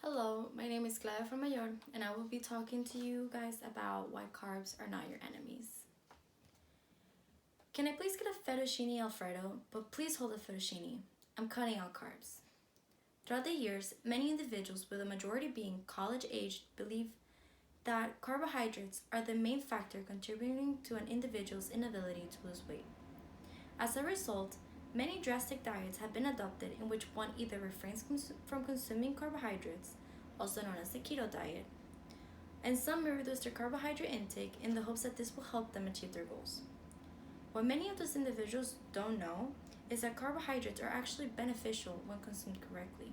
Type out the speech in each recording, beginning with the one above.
Hello, my name is Clara from Mayor, and I will be talking to you guys about why carbs are not your enemies. Can I please get a fettuccine alfredo? But please hold the fettuccine. I'm cutting out carbs. Throughout the years, many individuals, with the majority being college-aged, believe that carbohydrates are the main factor contributing to an individual's inability to lose weight. As a result, many drastic diets have been adopted in which one either refrains from consuming carbohydrates, also known as the keto diet, and some may reduce their carbohydrate intake in the hopes that this will help them achieve their goals. What many of those individuals don't know is that carbohydrates are actually beneficial when consumed correctly.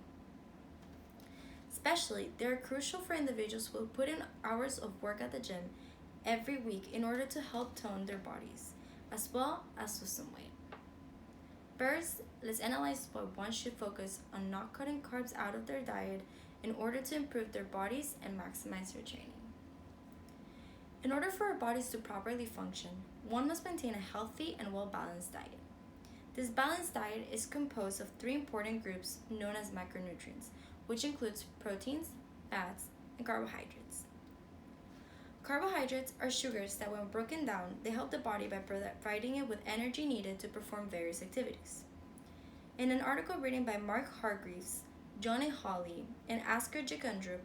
Especially, they are crucial for individuals who put in hours of work at the gym every week in order to help tone their bodies, as well as lose some weight. First, let's analyze why one should focus on not cutting carbs out of their diet in order to improve their bodies and maximize their training. In order for our bodies to properly function, one must maintain a healthy and well-balanced diet. This balanced diet is composed of three important groups known as macronutrients, which includes proteins, fats, and carbohydrates. Carbohydrates are sugars that when broken down, they help the body by providing it with energy needed to perform various activities. In an article written by Mark Hargreaves, John A. Hawley, and Asker Jekundrup,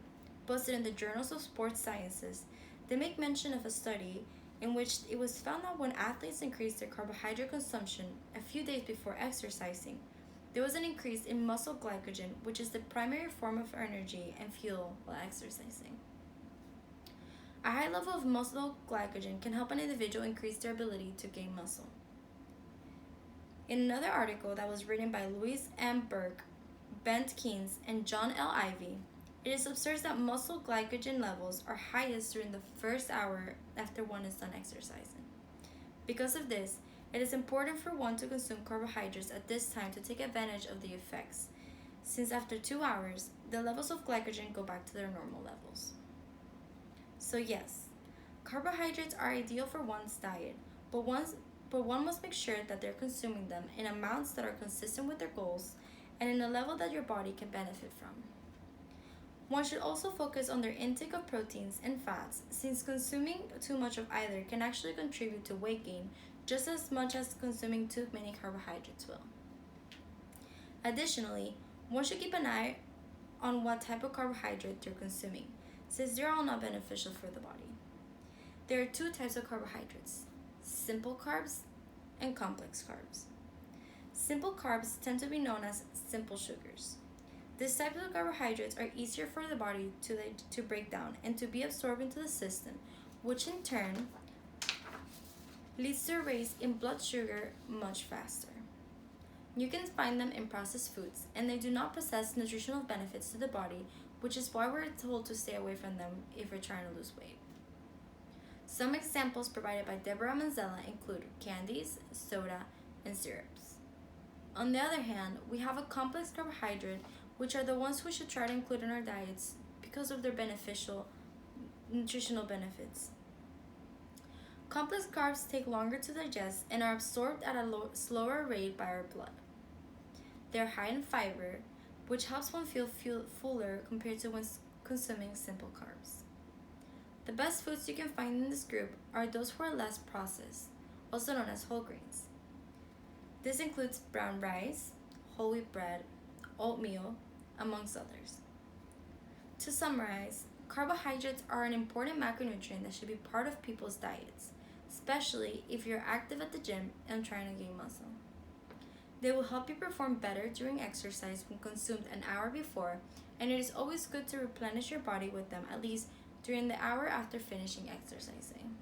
posted in the Journals of Sports Sciences, they make mention of a study in which it was found that when athletes increased their carbohydrate consumption a few days before exercising, there was an increase in muscle glycogen, which is the primary form of energy and fuel while exercising. A high level of muscle glycogen can help an individual increase their ability to gain muscle. In another article that was written by Louise M. Burke, Bent Keynes, and John L. Ivey, it is observed that muscle glycogen levels are highest during the first hour after one is done exercising. Because of this, it is important for one to consume carbohydrates at this time to take advantage of the effects, since after 2 hours, the levels of glycogen go back to their normal levels. So yes, carbohydrates are ideal for one's diet, but one must make sure that they're consuming them in amounts that are consistent with their goals and in a level that your body can benefit from. One should also focus on their intake of proteins and fats, since consuming too much of either can actually contribute to weight gain just as much as consuming too many carbohydrates will. Additionally, one should keep an eye on what type of carbohydrate they're consuming, since they're all not beneficial for the body. There are two types of carbohydrates: simple carbs and complex carbs. Simple carbs tend to be known as simple sugars. These types of carbohydrates are easier for the body to break down and to be absorbed into the system, which in turn leads to a raise in blood sugar much faster. You can find them in processed foods, and they do not possess nutritional benefits to the body, which is why we're told to stay away from them if we're trying to lose weight. Some examples provided by Deborah Manzella include candies, soda, and syrups. On the other hand, we have a complex carbohydrate, which are the ones we should try to include in our diets because of their beneficial nutritional benefits. Complex carbs take longer to digest and are absorbed at a slower rate by our blood. They are high in fiber, which helps one feel fuller compared to when consuming simple carbs. The best foods you can find in this group are those who are less processed, also known as whole grains. This includes brown rice, whole wheat bread, oatmeal, amongst others. To summarize, carbohydrates are an important macronutrient that should be part of people's diets, especially if you're active at the gym and trying to gain muscle. They will help you perform better during exercise when consumed an hour before, and it is always good to replenish your body with them at least during the hour after finishing exercising.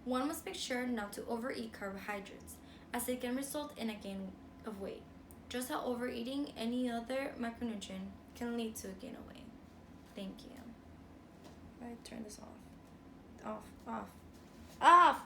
One must make sure not to overeat carbohydrates, as they can result in a gain of weight, just how overeating any other macronutrient can lead to a gain of weight. Thank you. I turn this off. Off.